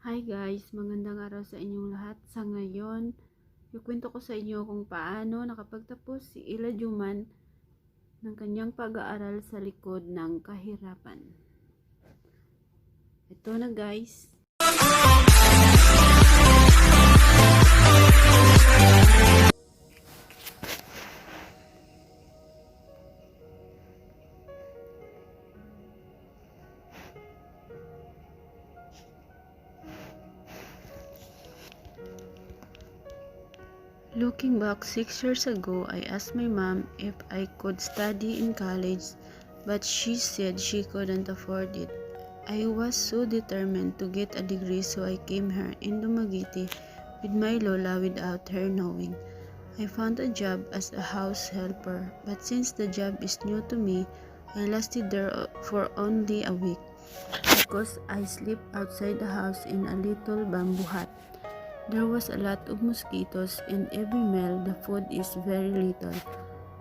Hi guys, magandang araw sa inyong lahat. Sa ngayon, ikwento ko sa inyo kung paano nakapagtapos si Ila Juman ng kanyang pag-aaral sa likod ng kahirapan. Ito na guys. Looking back 6 years ago, I asked my mom if I could study in college, but she said she couldn't afford it. I was so determined to get a degree, so I came here in Dumaguete with my lola without her knowing. I found a job as a house helper, but since the job is new to me, I lasted there for only a week because I sleep outside the house in a little bamboo hut. There was a lot of mosquitoes, and every meal the food is very little.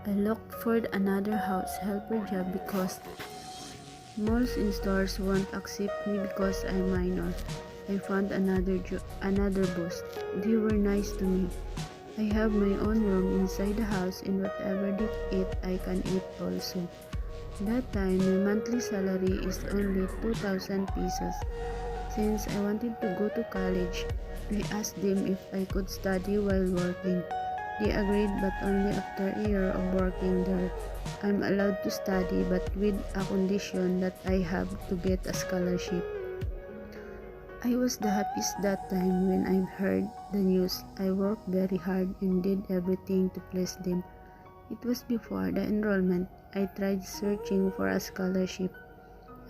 I looked for another house helper job because malls and stores won't accept me because I'm minor. I found another boss. They were nice to me. I have my own room inside the house, and whatever they eat, I can eat also. That time, my monthly salary is only 2,000 pesos. Since I wanted to go to college, I asked them if I could study while working. They agreed, but only after a year of working there. I'm allowed to study, but with a condition that I have to get a scholarship. I was the happiest that time when I heard the news. I worked very hard and did everything to please them. It was before the enrollment. I tried searching for a scholarship.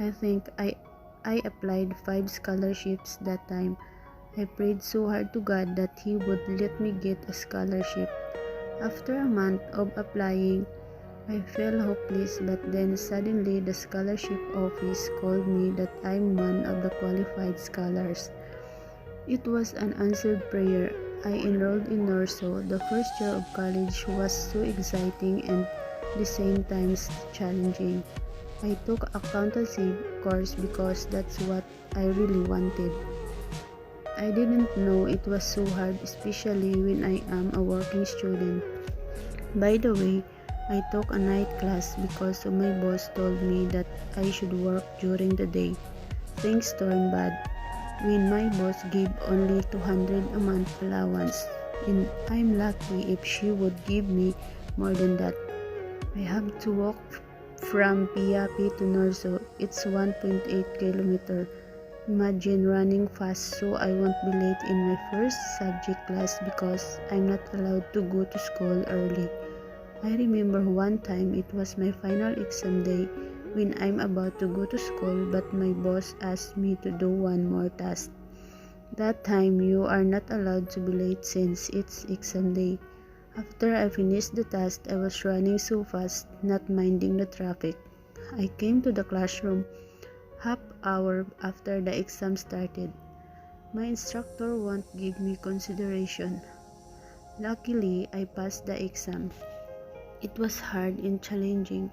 I think I applied 5 scholarships that time. I prayed so hard to God that He would let me get a scholarship. After a month of applying, I felt hopeless, but then suddenly the scholarship office called me that I'm one of the qualified scholars. It was an answered prayer. I enrolled in Norso. The first year of college was so exciting and at the same time challenging. I took accountancy course because that's what I really wanted. I didn't know it was so hard, especially when I am a working student. By the way, I took a night class because my boss told me that I should work during the day. Things turned bad when my boss gave only 200 a month allowance, and I'm lucky if she would give me more than that. I have to walk from Piapi to Norso. It's 1.8 kilometer. Imagine running fast so I won't be late in my first subject class because I'm not allowed to go to school early. I remember one time it was my final exam day when I'm about to go to school, but my boss asked me to do one more task. That time you are not allowed to be late since it's exam day. After I finished the task, I was running so fast, not minding the traffic. I came to the classroom half hour after the exam started. My instructor won't give me consideration. Luckily, I passed the exam. It was hard and challenging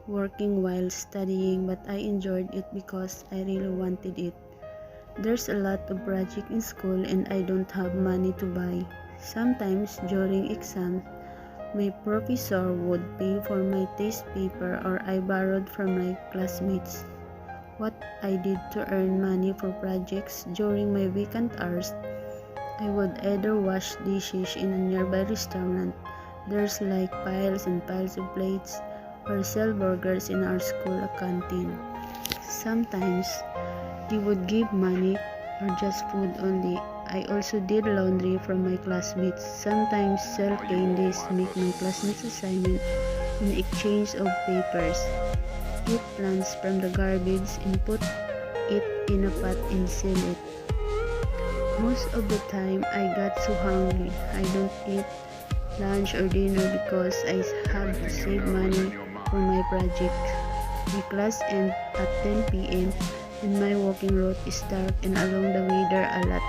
working while studying, but I enjoyed it because I really wanted it. There's a lot of project in school and I don't have money to buy. Sometimes during exams, my professor would pay for my test paper or I borrowed from my classmates. What I did to earn money for projects during my vacant hours, I would either wash dishes in a nearby restaurant. There's like piles and piles of plates, or sell burgers in our school canteen. Sometimes they would give money or just food only. I also did laundry from my classmates. Sometimes sell candies, make my classmates' assignment in exchange of papers. Eat plants from the garbage and put it in a pot and sell it. Most of the time I got so hungry I don't eat lunch or dinner because I have to save money for my project. My class ends at 10 p.m. and my walking route is dark, and along the way there are a lot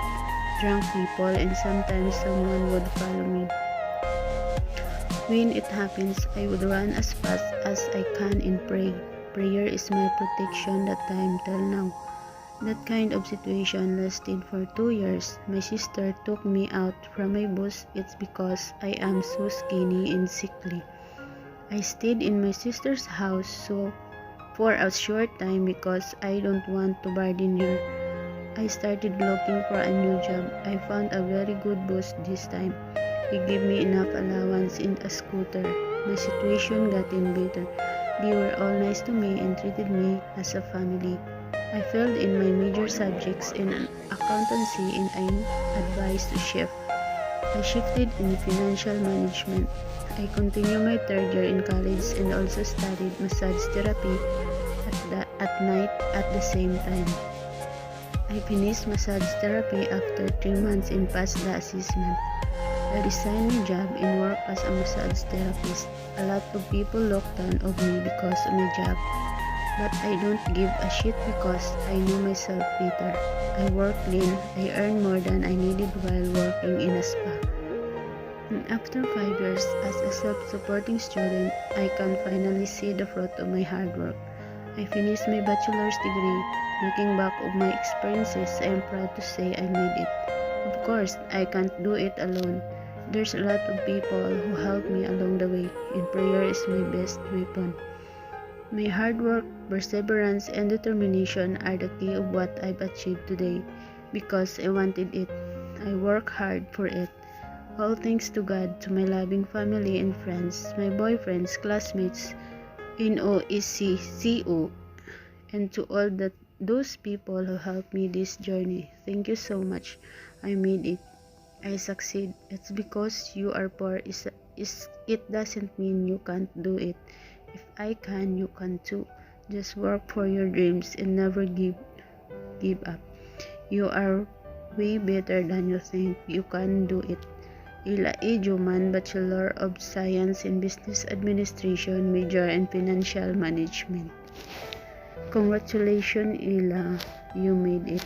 drunk people and sometimes someone would follow me. When it happens, I would run as fast as I can and pray. Prayer is my protection that time till now. That kind of situation lasted for 2 years. My sister took me out from my bus. It's because I am so skinny and sickly. I stayed in my sister's house for a short time because I don't want to burden her. I started looking for a new job. I found a very good boss this time. He gave me enough allowance and a scooter. My situation got better. They were all nice to me and treated me as a family. I failed in my major subjects in accountancy and I'm advised to shift. I shifted in financial management. I continued my third year in college and also studied massage therapy at night at the same time. I finished massage therapy after 3 months and passed the assessment. I resigned my job and worked as a massage therapist. A lot of people looked down on me because of my job, but I don't give a shit because I know myself better. I work clean, I earn more than I needed while working in a spa. And after 5 years as a self-supporting student, I can finally see the fruit of my hard work. I finished my bachelor's degree. Looking back on my experiences, I am proud to say I made it. Of course, I can't do it alone. There's a lot of people who helped me along the way, and prayer is my best weapon. My hard work, perseverance, and determination are the key of what I've achieved today because I wanted it. I work hard for it. All thanks to God, to my loving family and friends, my boyfriends, classmates, NOEC, CO, and to all those people who helped me this journey. Thank you so much. I made it. I succeed. It's because you are poor. It doesn't mean you can't do it. If I can, you can too. Just work for your dreams and never give up. You are way better than you think. You can do it. Ila E. Juman, Bachelor of Science in Business Administration, major in Financial Management. Congratulations, Ila. You made it.